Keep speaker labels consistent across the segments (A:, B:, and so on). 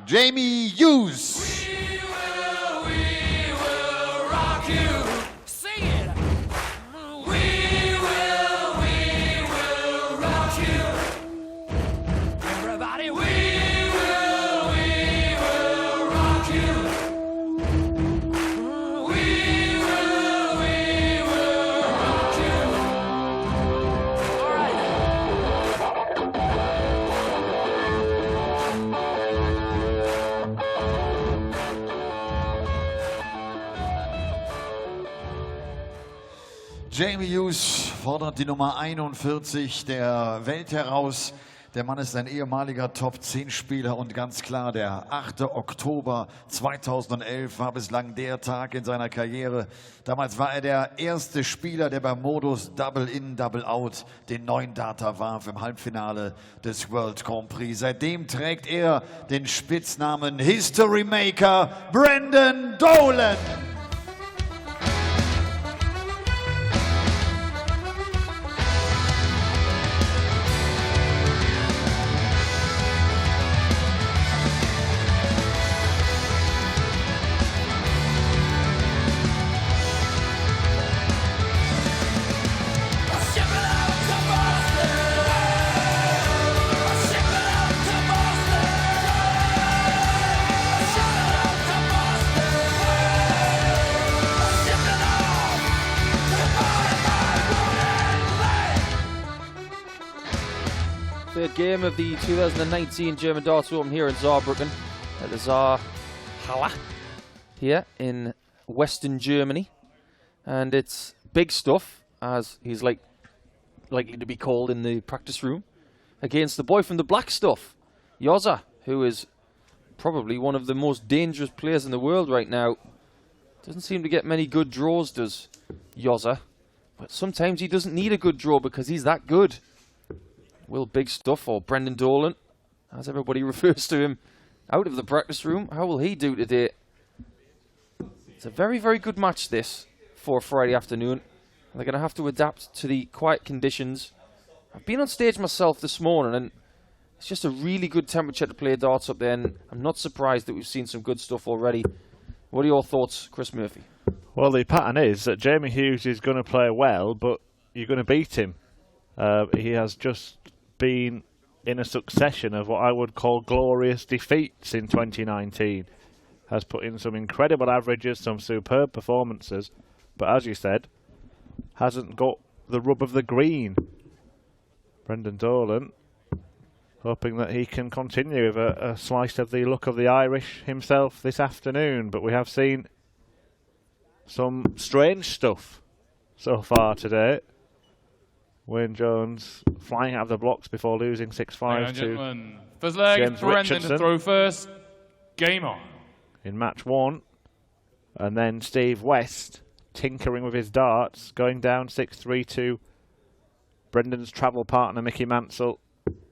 A: Jamie Hughes.
B: We will rock you. Sing it. We will rock you. Everybody, we will rock you. We will rock you. All right.
A: Jamie Hughes fordert die Nummer 41 der Welt heraus. Der Mann ist ein ehemaliger Top-10-Spieler und ganz klar, der 8. Oktober 2011 war bislang der Tag in seiner Karriere. Damals war er der erste Spieler, der beim Modus Double-In, Double-Out den neuen Data warf im Halbfinale des World Grand Prix. Seitdem trägt er den Spitznamen History Maker Brendan Dolan.
C: Third game of the 2019 German Darts Open here in Saarbrücken at the Saarhalle here in Western Germany, and it's big stuff, as he's likely to be called in the practice room, against the boy from the black stuff, Jozza, who is probably one of the most dangerous players in the world right now. Doesn't seem to get many good draws, does Jozza, but sometimes he doesn't need a good draw because he's that good. Will Big Stuff, or Brendan Dolan, as everybody refers to him, out of the practice room. How will he do today? It's a very, very good match, this, for Friday afternoon. They're going to have to adapt to the quiet conditions. I've been on stage myself this morning, and it's just a really good temperature to play darts up there, and I'm not surprised that we've seen some good stuff already. What are your thoughts, Chris Murphy?
D: Well, the pattern is that Jamie Hughes is going to play well, but you're going to beat him. He has just been in a succession of what I would call glorious defeats in 2019. Has put in some incredible averages, some superb performances, but as you said, hasn't got the rub of the green. Brendan Dolan hoping that he can continue with a slice of the look of the Irish himself this afternoon, but we have seen some strange stuff so far today. Wayne Jones flying out of the blocks before losing 6-5 to
E: first leg,
D: James
E: Brendan
D: Richardson.
E: to throw first. Game on.
D: In match 1. And then Steve West tinkering with his darts, going down 6-3 to Brendan's travel partner Mickey Mansell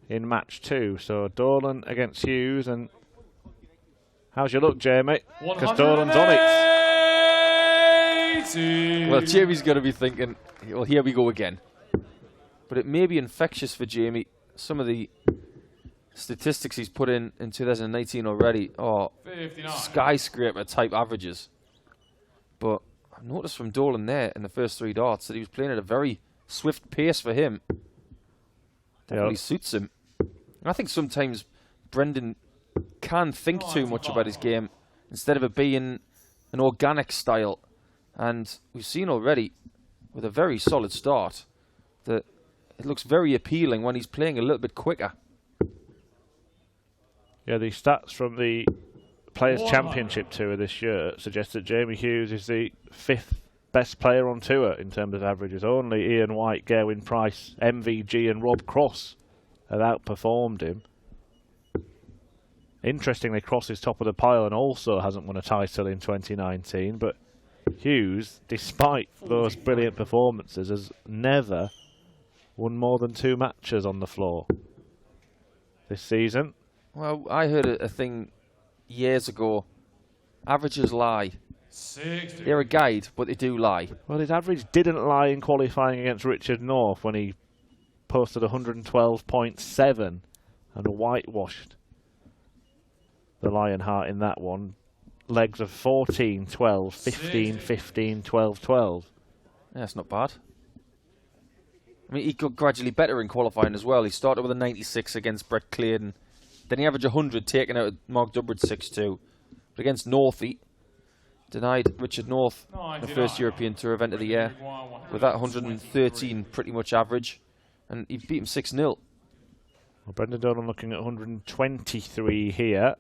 D: in match 2. So Dolan against Hughes. And how's your look, Jamie? Because Dolan's on it.
C: Well, Jamie's going to be thinking, well, here we go again. But it may be infectious for Jamie. Some of the statistics he's put in 2019 already are
E: 59.
C: Skyscraper type averages. But I've noticed from Dolan there in the first 3 darts that he was playing at a very swift pace for him. Definitely suits him. And I think sometimes Brendan can think too much about his game instead of it being an organic style. And we've seen already with a very solid start that it looks very appealing when he's playing a little bit quicker.
D: Yeah, the stats from the Players' Championship Tour this year suggest that Jamie Hughes is the 5th best player on tour in terms of averages. Only Ian White, Gerwyn Price, MVG and Rob Cross have outperformed him. Interestingly, Cross is top of the pile and also hasn't won a title in 2019, but Hughes, despite those brilliant performances, has never won more than 2 matches on the floor this season.
C: Well, I heard a thing years ago. Averages lie.
E: 60.
C: They're a guide, but they do lie.
D: Well, his average didn't lie in qualifying against Richard North when he posted 112.7 and whitewashed the Lionheart in that one. Legs of 14, 12, 15, 15, 12, 12.
C: Yeah, that's not bad. I mean, he got gradually better in qualifying as well. He started with a 96 against Brett Clayton. Then he averaged 100, taking out Mark Durbridge 6-2. But against North, he denied Richard North the first European Tour event of the year with that 113 pretty much average. And he beat him 6-0.
D: Well, Brendan Dolan looking at 123 here.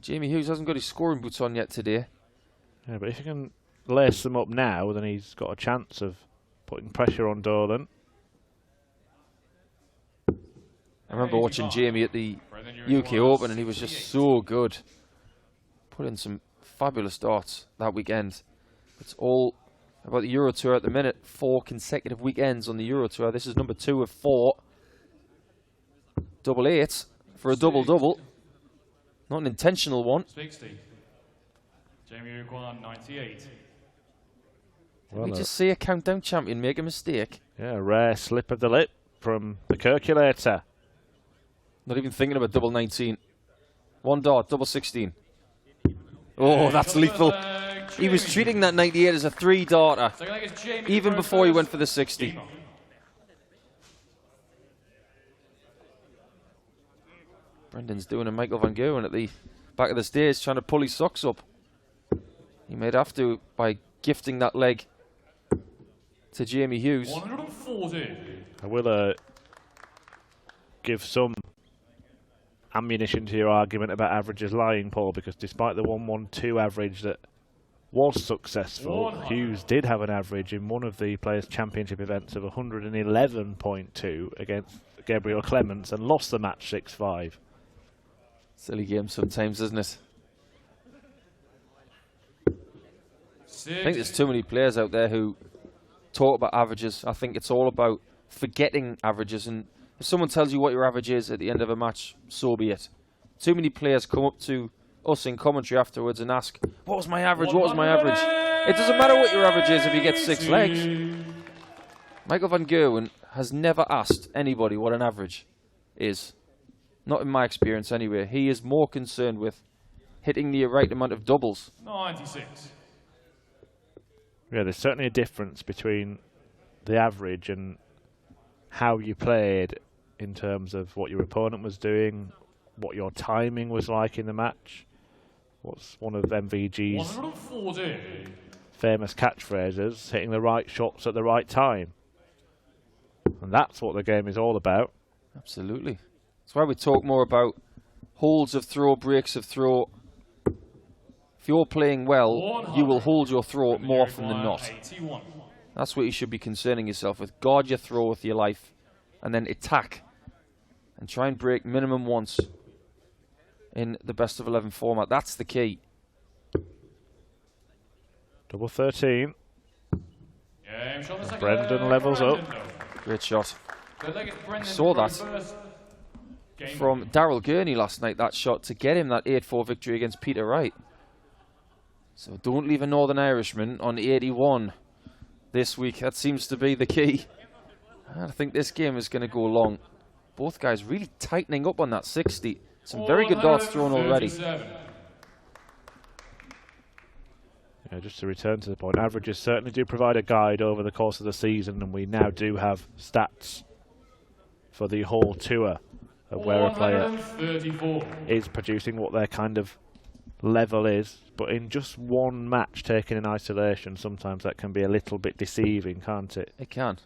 C: Jamie Hughes hasn't got his scoring boots on yet today.
D: Yeah, but if he can lace them up now, then he's got a chance of putting pressure on Dolan.
C: I remember watching Jamie at the UK Open and he was just so good. Put in some fabulous starts that weekend. It's all about the Euro Tour at the minute. 4 consecutive weekends on the Euro Tour. This is number 2 of 4. Double 8 for a double-double. Not an intentional one.
E: 60. Jamie Uguan, 98.
C: Did we just see a countdown champion make a mistake?
D: Yeah, a rare slip of the lip from the calculator.
C: Not even thinking about double 19. 1 dart, double 16. Oh, that's lethal. He was treating that 98 as a 3-darter, even before he went for the 60. Brendan's doing a Michael Van Gerwen at the back of the stairs, trying to pull his socks up. He might have to by gifting that leg to Jamie Hughes.
E: 140.
D: I will give some ammunition to your argument about averages lying, Paul, because despite the 112 average that was successful, Hughes did have an average in one of the Players' Championship events of 111.2 against Gabriel Clements and lost the match 6-5.
C: Silly game sometimes, isn't it? I think there's too many players out there who talk about averages. I think it's all about forgetting averages, and if someone tells you what your average is at the end of a match, so be it. Too many players come up to us in commentary afterwards and ask, what was my average, what was my average? It doesn't matter what your average is if you get 6 legs. Michael Van Gerwen has never asked anybody what an average is. Not in my experience anyway. He is more concerned with hitting the right amount of doubles.
E: 96.
D: Yeah, there's certainly a difference between the average and how you played in terms of what your opponent was doing, what your timing was like in the match. What's one of MVG's
E: 140.
D: famous catchphrases, hitting the right shots at the right time. And that's what the game is all about.
C: Absolutely. That's why we talk more about holds of throw, breaks of throw. If you're playing well, you will hold your throw more often than not.
E: 81.
C: That's what you should be concerning yourself with. Guard your throw with your life, and then attack. And try and break minimum once in the best of 11 format. That's the key.
D: Double 13.
E: Yeah,
D: Brendan levels up.
C: Great shot. Saw that from Daryl Gurney last night, that shot to get him that 8-4 victory against Peter Wright. So don't leave a Northern Irishman on 81 this week. That seems to be the key. I think this game is going to go long. Both guys really tightening up on that 60. Some very good darts thrown already.
D: Yeah, just to return to the point, averages certainly do provide a guide over the course of the season, and we now do have stats for the whole tour of where a player is producing, what their kind of level is. But in just one match taken in isolation, sometimes that can be a little bit deceiving, can't it?
C: It can.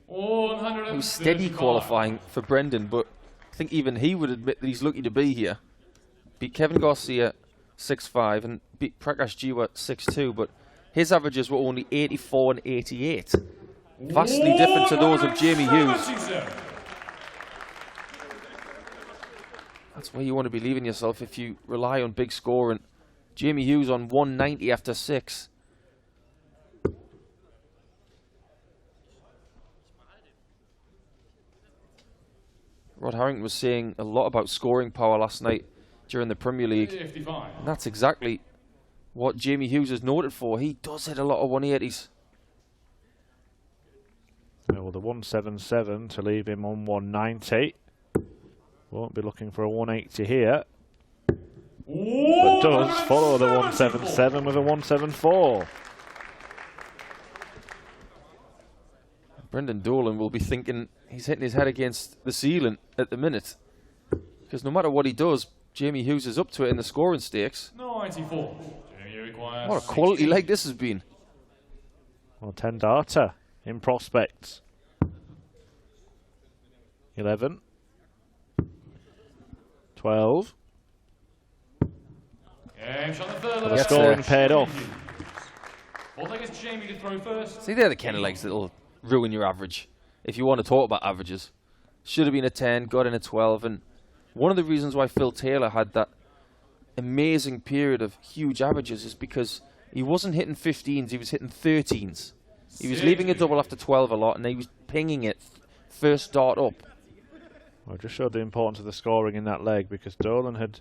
C: It was steady qualifying for Brendan, but I think even he would admit that he's lucky to be here. Beat Kevin Garcia 6-5 and beat Prakash Jiwa 6-2, but his averages were only 84 and 88. Vastly different to those of Jamie Hughes. That's where you want to be leaving yourself if you rely on big scoring. Jamie Hughes on 190 after 6. Rod Harrington was saying a lot about scoring power last night during the Premier League. And that's exactly what Jamie Hughes is noted for. He does hit a lot of 180s.
D: Well, the 177 to leave him on 190. Won't be looking for a 180 here. But does follow the 177 with a 174.
C: Brendan Dolan will be thinking he's hitting his head against the ceiling at the minute. Because no matter what he does, Jamie Hughes is up to it in the scoring stakes.
E: 94. Jamie requires
C: What a quality
E: 16.
C: leg this has been.
D: Well, 10 data in prospects. 11. 12.
E: Game shot the third
D: The
E: leg.
D: scoring
C: there.
D: paid off.
E: Ball take is Jamie to throw first.
C: See, they're the kind of legs that'll ruin your average. If you want to talk about averages. Should have been a 10, got in a 12. And one of the reasons why Phil Taylor had that amazing period of huge averages is because he wasn't hitting 15s, he was hitting 13s. He was leaving a double after 12 a lot, and he was pinging it first dart up.
D: Well, just showed the importance of the scoring in that leg, because Dolan had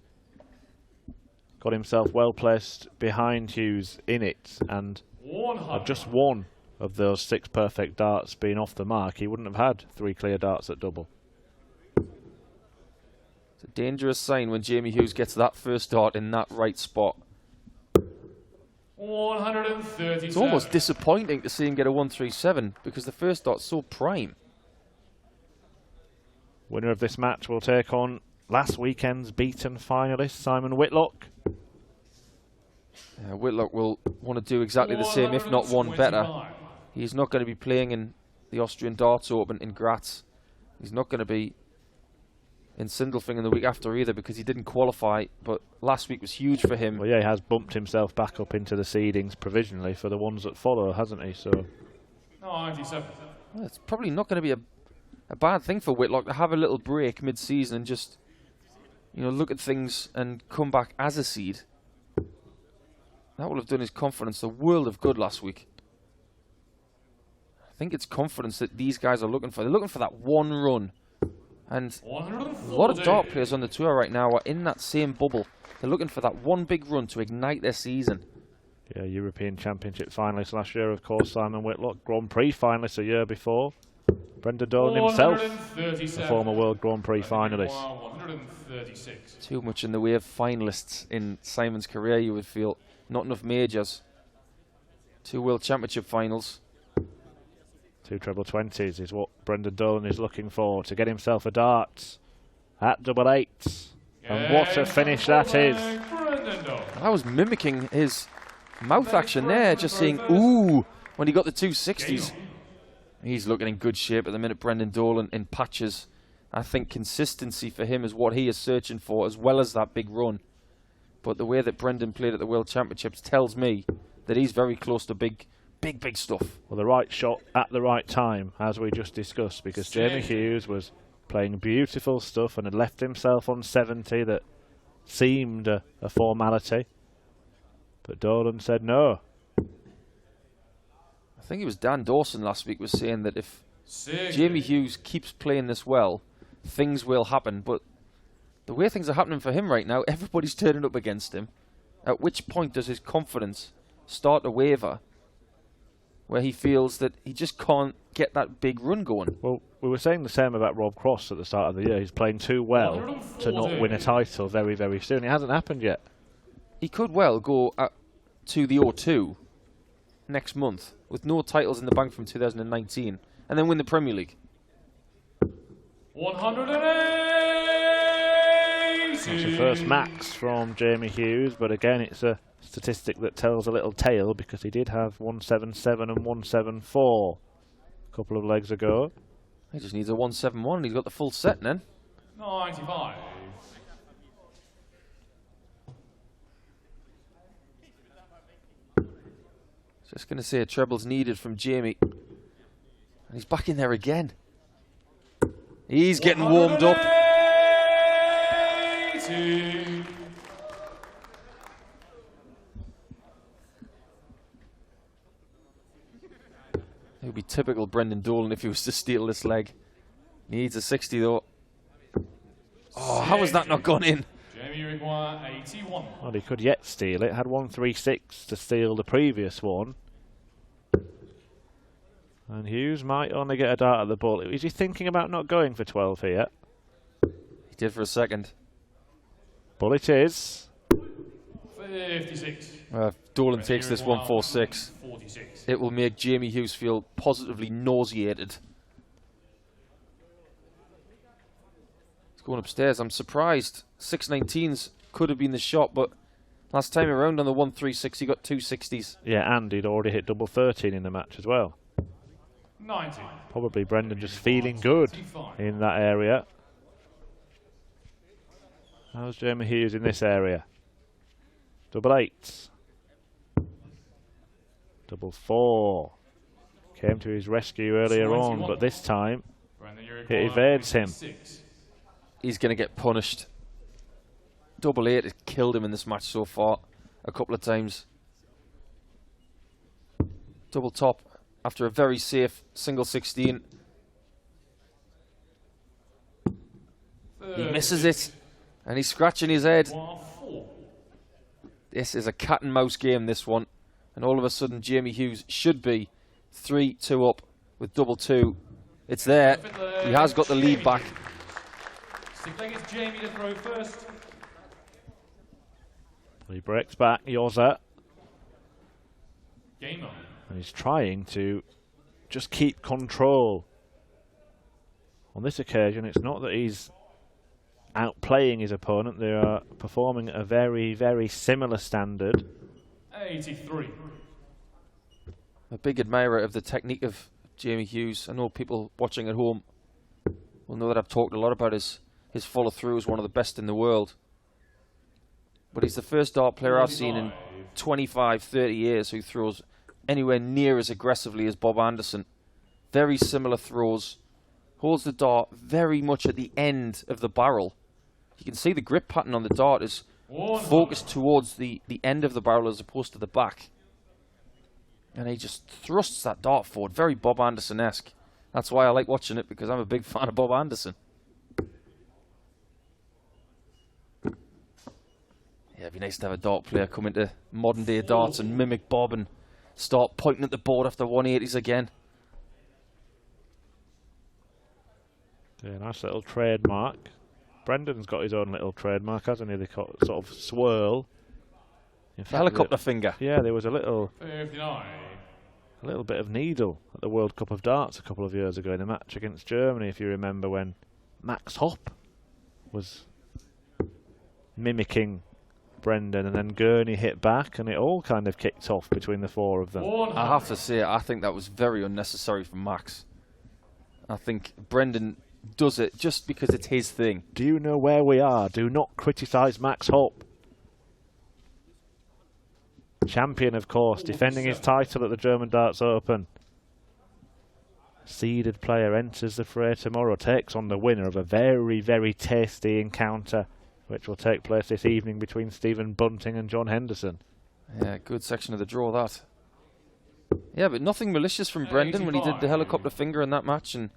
D: got himself well placed behind Hughes in it, and
E: 100.
D: just one of those 6 perfect darts being off the mark, he wouldn't have had 3 clear darts at double.
C: It's a dangerous sign when Jamie Hughes gets that first dart in that right spot.
E: 137.
C: It's almost disappointing to see him get a 137 because the first dart's so prime.
D: Winner of this match will take on last weekend's beaten finalist Simon Whitlock.
C: Whitlock will want to do exactly the same, if not one better.
E: 125.
C: He's not going to be playing in the Austrian Darts Open in Graz. He's not going to be in Sindelfingen the week after either because he didn't qualify, but last week was huge for him.
D: Well, yeah, he has bumped himself back up into the seedings provisionally for the ones that follow, hasn't he? So
E: 97.
C: Well, it's probably not going to be a bad thing for Whitlock to have a little break mid-season and just, you know, look at things and come back as a seed. That would have done his confidence a world of good last week. I think it's confidence that these guys are looking for. They're looking for that one run. And a lot of dart players on the tour right now are in that same bubble. They're looking for that one big run to ignite their season.
D: yeah, European Championship finalist last year, of course, Simon Whitlock. Grand Prix finalist a year before. Brendan Dolan himself, a former World Grand Prix finalist.
E: 136.
C: Too much in the way of finalists in Simon's career, you would feel. Not enough majors. 2 World Championship finals.
D: 2 treble 20s is what Brendan Dolan is looking for to get himself a dart at double 8s. And what a finish that is.
C: I was mimicking his mouth action there, just saying ooh when he got the 260s. He's looking in good shape at the minute, Brendan Dolan, in patches. I think consistency for him is what he is searching for, as well as that big run. But the way that Brendan played at the World Championships tells me that he's very close to big stuff.
D: Well, the right shot at the right time, as we just discussed, because Jamie Hughes was playing beautiful stuff and had left himself on 70 that seemed a formality. But Dolan said no.
C: I think it was Dan Dawson last week was saying that if Jamie Hughes keeps playing this well, things will happen. But the way things are happening for him right now, everybody's turning up against him. At which point does his confidence start to waver, where he feels that he just can't get that big run going?
D: Well, we were saying the same about Rob Cross at the start of the year. He's playing too well to not win a title very, very soon. It hasn't happened yet.
C: He could well go to the O2 next month with no titles in the bank from 2019 and then win the Premier League.
E: 180.
D: It's the first max from Jamie Hughes, but again, it's a statistic that tells a little tale because he did have 177 and 174 a couple of legs ago.
C: He just needs a 171 and he's got the full set then.
E: 95.
C: Just going to say a treble's needed from Jamie. And he's back in there again. He's getting warmed up.
E: 180.
C: It would be typical Brendan Dolan if he was to steal this leg. Needs a 60 though. Oh, how has that not gone in?
E: Jamie require 81. 91.
D: Well, he could yet steal it. Had 136 to steal the previous one. And Hughes might only get a dart at the ball. Is he thinking about not going for 12 here?
C: He did for a second.
D: But it is.
E: 56.
C: Dolan takes this 146.
E: 46.
C: It will make Jamie Hughes feel positively nauseated. He's going upstairs. I'm surprised. 619s could have been the shot, but last time around on the 136 he got 260s.
D: Yeah, and he'd already hit double 13 in the match as well.
E: 90.
D: Probably Brendan just feeling good in that area. How's Jamie Hughes in this area? Double 8. Double 4. Came to his rescue earlier on, but this time it evades him.
C: He's going to get punished. Double 8 has killed him in this match so far a couple of times. Double top after a very safe single 16. He misses it and he's scratching his head. This is a cat and mouse game, this one. And all of a sudden Jamie Hughes should be 3-2 up with double 2. It's there. He has got the lead back.
E: It's Jamie to throw first.
D: He breaks back, Yoza.
E: Game on.
D: And he's trying to just keep control. On this occasion, it's not that he's outplaying his opponent. They are performing at a very, very similar standard.
E: 83.
C: A big admirer of the technique of Jamie Hughes. I know people watching at home will know that I've talked a lot about his follow through as one of the best in the world. But he's the first dart player I've seen in 25, 30 years who throws anywhere near as aggressively as Bob Anderson. Very similar throws. Holds the dart very much at the end of the barrel. You can see the grip pattern on the dart is focused towards the end of the barrel as opposed to the back. And he just thrusts that dart forward. Very Bob Anderson-esque. That's why I like watching it, because I'm a big fan of Bob Anderson. Yeah, it'd be nice to have a dart player come into modern day darts and mimic Bob and start pointing at the board after 180s again.
D: Yeah, nice little trademark. Brendan's got his own little trademark, hasn't he? The sort of swirl. In fact,
C: Helicopter finger.
D: Yeah, there was a little
E: 59.
D: bit of needle at the World Cup of Darts a couple of years ago in a match against Germany, if you remember, when Max Hopp was mimicking Brendan and then Gurney hit back and it all kind of kicked off between the four of them.
C: I have to say, I think that was very unnecessary from Max. I think Brendan does it just because it's his thing.
D: Do you know where we are? Do not criticise Max Hopp. Champion, of course, defending his title at the German Darts Open. Seeded player enters the fray tomorrow, takes on the winner of a very, very tasty encounter, which will take place this evening between Stephen Bunting and John Henderson.
C: Yeah, good section of the draw, that. Yeah, but nothing malicious from Brendan when he did the helicopter finger in that match, and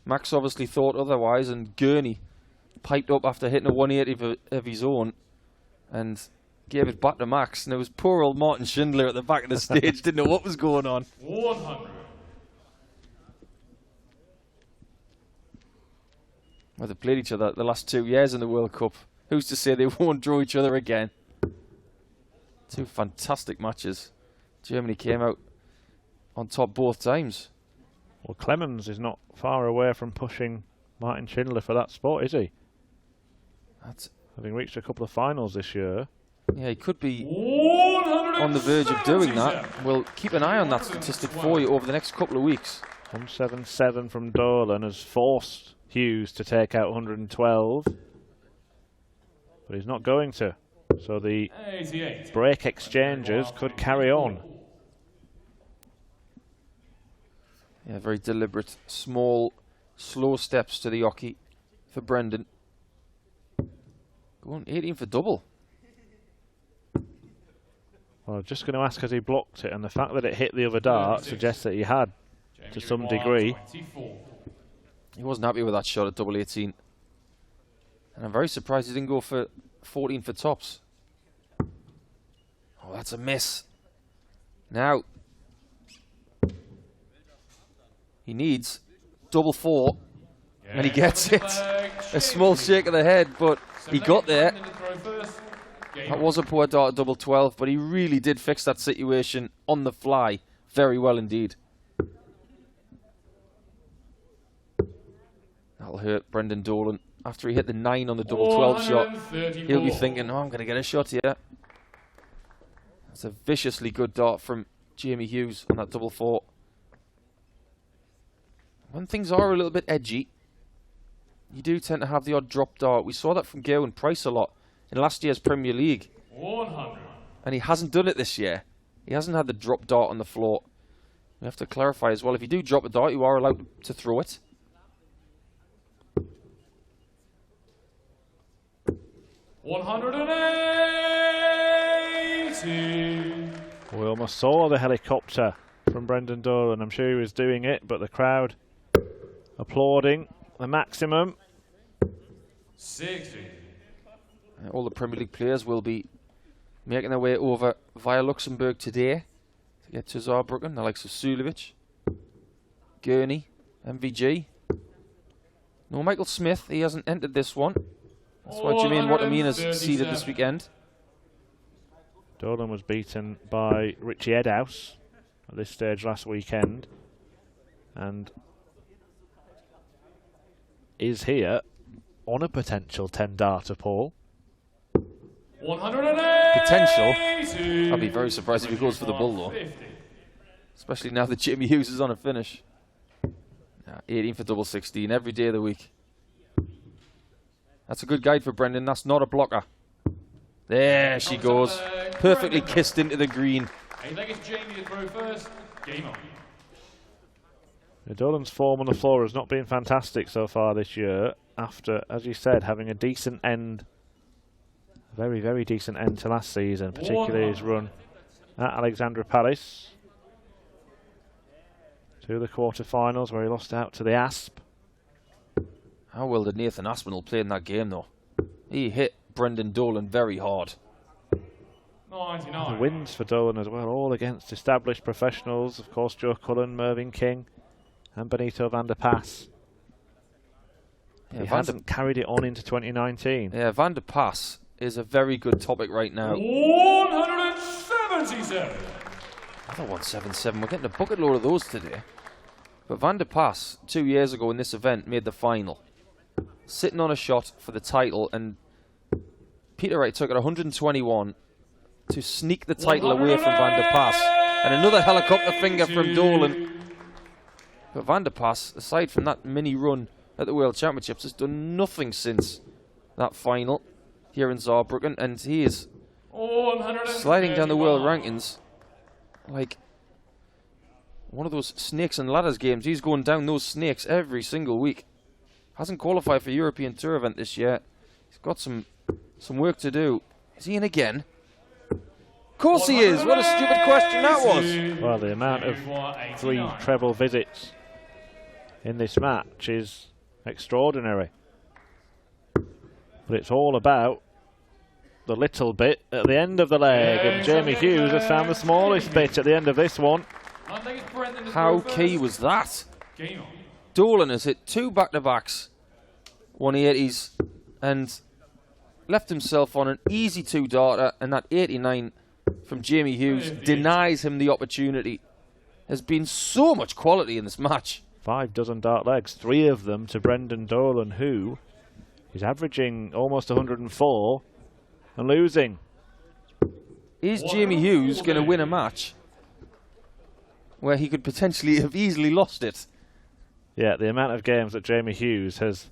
C: Max obviously thought otherwise, and Gurney piped up after hitting a 180 of his own and gave it back to Max. And it was poor old Martin Schindler at the back of the stage, didn't know what was going on.
E: 100.
C: Well, they played each other the last 2 years in the World Cup. Who's to say they won't draw each other again? Two fantastic matches. Germany came out on top both times.
D: Well, Clemens is not far away from pushing Martin Schindler for that spot, is he? Having reached a couple of finals this year.
C: Yeah, he could be on the verge of doing that. We'll keep an eye on that statistic for you over the next couple of weeks.
D: 177 from Dolan has forced Hughes to take out 112. But he's not going to. So the
E: 88.
D: break exchanges could carry on.
C: Yeah, very deliberate, small, slow steps to the hockey for Brendan. Go on, 18 for double.
D: Well, I'm just going to ask, has he blocked it? And the fact that it hit the other dart suggests that he had, to some degree.
E: 24.
C: He wasn't happy with that shot at double 18. And I'm very surprised he didn't go for 14 for tops. Oh, that's a miss. Now, he needs double 4, and he gets it. A small shake of the head, but he got there. That was a poor dart at double 12, but he really did fix that situation on the fly very well indeed. That'll hurt Brendan Dolan. After he hit the 9 on the double 12 shot, he'll be thinking, oh, I'm going to get a shot here. That's a viciously good dart from Jamie Hughes on that double 4. When things are a little bit edgy, you do tend to have the odd drop dart. We saw that from Gerwyn Price a lot in last year's Premier League.
E: 100.
C: And he hasn't done it this year. He hasn't had the drop dart on the floor. We have to clarify as well, if you do drop a dart, you are allowed to throw it.
E: 180.
D: We almost saw the helicopter from Brendan Dolan. I'm sure he was doing it, but the crowd applauding the maximum.
E: 60.
C: All the Premier League players will be making their way over via Luxembourg today to get to Saarbrücken. The likes of Sulevic, Gurney, MVG. No Michael Smith, he hasn't entered this one. That's why Jermaine Watermean is seeded this weekend.
D: Dolan was beaten by Richie Edhouse at this stage last weekend and is here on a potential 10-darter, Paul.
E: 180.
C: Potential. I'd be very surprised if he goes for the bull, though. Especially now that Jamie Hughes is on a finish. 18 for double 16 every day of the week. That's a good guide for Brendan. That's not a blocker. There she goes. Perfectly kissed into the green.
E: I think it's Jamie to throw first. Game on.
D: Dolan's form on the floor has not been fantastic so far this year after, as you said, having a decent end, very, very decent end to last season, particularly his run at Alexandra Palace to the quarterfinals where he lost out to the Asp.
C: How well did Nathan Aspinall play in that game, though? He hit Brendan Dolan very hard.
E: 99.
D: The wins for Dolan as well, all against established professionals. Of course, Joe Cullen, Mervyn King and Benito van der Pas.
C: Yeah,
D: He hasn't carried it on into 2019.
C: Yeah, Van der Pas is a very good topic right now.
E: 177.
C: Another 177. We're getting a bucket load of those today. But Van der Pas, 2 years ago in this event, made the final. Sitting on a shot for the title, and Peter Wright took it 121 to sneak the title away from Van der Pas. And another helicopter finger from Dolan. But Van der Pas, aside from that mini run at the World Championships, has done nothing since that final here in Saarbrücken, and he is sliding down the world rankings like one of those snakes and ladders games. He's going down those snakes every single week. Hasn't qualified for European Tour event this year. He's got some work to do. Is he in again? Of course he is. What a stupid question that was.
D: Well, the amount of 3 treble visits in this match is extraordinary. But it's all about the little bit at the end of the leg, and Jamie Hughes has found the smallest bit at the end of this one.
C: How key was that? Dolan has hit 2 back-to-backs, 180s, and left himself on an easy 2-darter, and that 89 from Jamie Hughes denies him the opportunity. There's been so much quality in this match.
D: 5 dozen dart legs, 3 of them to Brendan Dolan, who is averaging almost 104 and losing.
C: Is Jamie Hughes going to win a match where he could potentially have easily lost it?
D: Yeah, the amount of games that Jamie Hughes has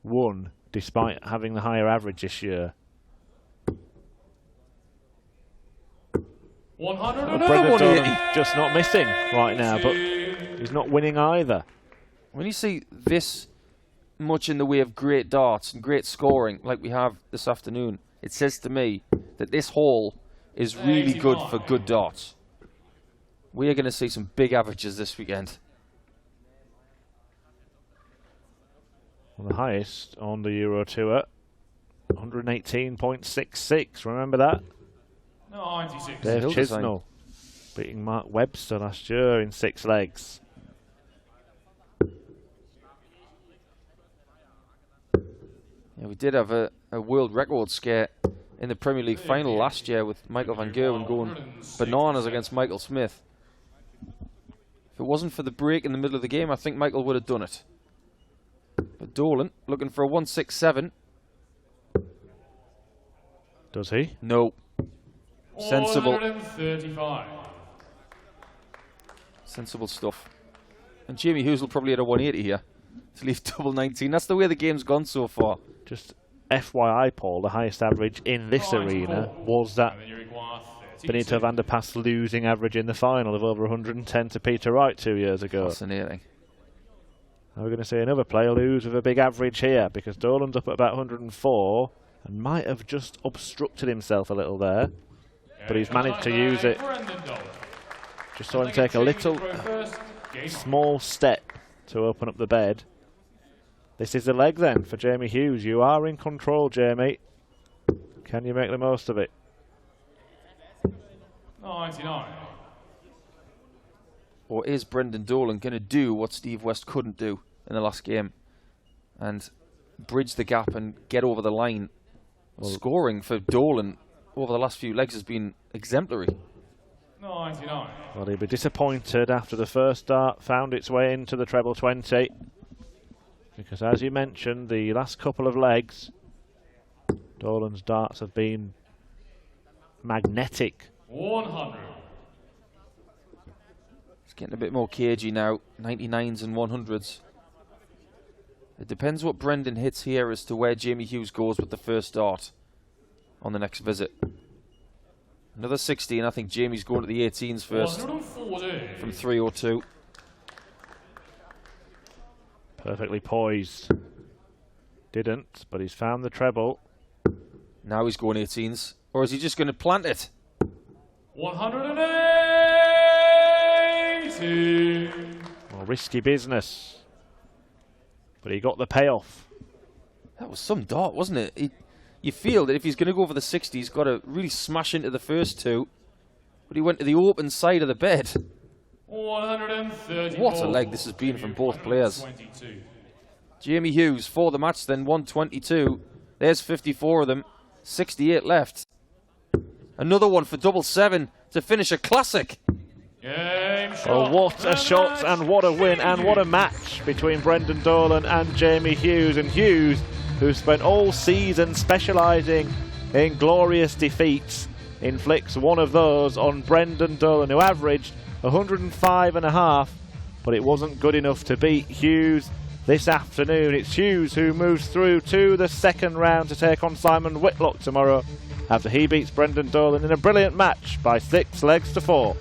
D: won despite having the higher average this year. Brendan Dolan just not missing right now, but he's not winning either.
C: When you see this much in the way of great darts and great scoring like we have this afternoon, it says to me that this hall is really good for good darts. We are going to see some big averages this weekend.
D: Well, the highest on the Euro Tour, 118.66. Remember that?
E: 96.
D: Dave
C: Hildesheim.
D: Chisnell beating Mark Webster last year in 6 legs.
C: Yeah, we did have a world record scare in the Premier League final last year with Michael van Gerwen going bananas against Michael Smith. If it wasn't for the break in the middle of the game, I think Michael would have done it. But Dolan looking for a 167.
D: Does he?
C: No. Sensible.
E: 135.
C: Sensible stuff. And Jamie Hughes will probably hit a 180 here to leave double 19. That's the way the game's gone so far.
D: Just FYI, Paul, the highest average in this arena was that
E: And then you require 30.
D: Benito van der Pass losing average in the final of over 110 to Peter Wright 2 years ago.
C: Fascinating.
D: Now we're going to see another player lose with a big average here because Dolan's up at about 104 and might have just obstructed himself a little there, but he's managed to use it. Just saw him take a little small step to open up the bed. This is the leg then for Jamie Hughes. You are in control, Jamie. Can you make the most of it?
E: 99.
C: Or is Brendan Dolan going to do what Steve West couldn't do in the last game and bridge the gap and get over the line? Well, scoring for Dolan over the last few legs has been exemplary.
E: 99.
D: Well, he'll be disappointed after the first start found its way into the treble 20. Because as you mentioned, the last couple of legs, Dolan's darts have been magnetic.
E: 100.
C: It's getting a bit more cagey now, 99s and 100s. It depends what Brendan hits here as to where Jamie Hughes goes with the first dart on the next visit. Another 16, I think Jamie's going to the 18s first
E: 140.
C: from 302.
D: Perfectly poised. Didn't, but he's found the treble.
C: Now he's going 18s. Or is he just going to plant it?
E: 180.
D: Well, risky business. But he got the payoff.
C: That was some dart, wasn't it? You feel that if he's going to go for the 60, he's got to really smash into the first two. But he went to the open side of the bed.
E: 130.
C: What a leg this has been from both players.
E: 122.
C: Jamie Hughes for the match then, 122. There's 54 of them, 68 left. Another one for double 7 to finish a classic.
E: Game shot.
D: Oh, what a shot and what a win and what a match between Brendan Dolan and Jamie Hughes. And Hughes, who spent all season specialising in glorious defeats, inflicts one of those on Brendan Dolan, who averaged 105.5, but it wasn't good enough to beat Hughes this afternoon. It's Hughes who moves through to the second round to take on Simon Whitlock tomorrow after he beats Brendan Dolan in a brilliant match by 6 legs to 4.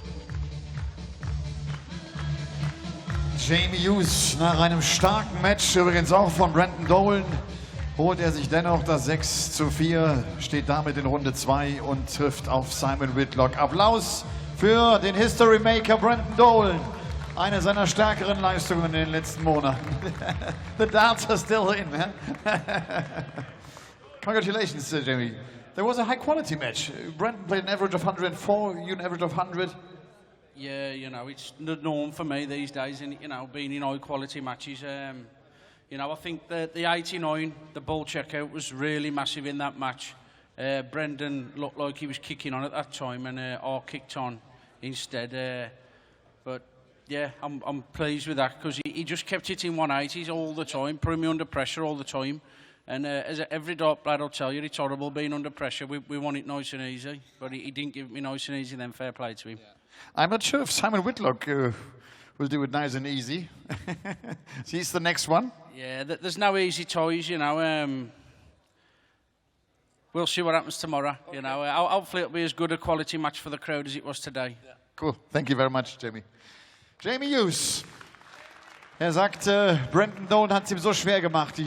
A: Jamie Hughes nach einem starken Match, übrigens auch von Brendan Dolan, holt er sich dennoch das 6:4, steht damit in Runde 2 und trifft auf Simon Whitlock. Applaus für den History Maker Brendan Dolan. Eine seiner stärkeren Leistungen in den letzten Monaten. The darts are still in. Congratulations, Jamie. There was a high quality match. Brendan played an average of 104, you an average of 100.
F: Yeah, you know, it's the norm for me these days, and you know, being in high quality matches. You know, I think the 89, the ball checkout was really massive in that match. Brendan looked like he was kicking on at that time, and I kicked on instead. But yeah, I'm pleased with that because he just kept hitting 180s all the time, putting me under pressure all the time. And as every dart player will tell you, it's horrible being under pressure. We want it nice and easy, but he didn't give it me nice and easy. Then fair play to him.
A: Yeah. I'm not sure if Simon Whitlock will do it nice and easy. He's the next one.
F: Yeah, there's no easy toys, you know. We'll see what happens tomorrow. You know, hopefully it'll be as good a quality match for the crowd as it was today.
A: Yeah. Cool. Thank you very much, Jamie. Jamie Hughes. Er sagt, Brendan Dolan hat es ihm so schwer gemacht.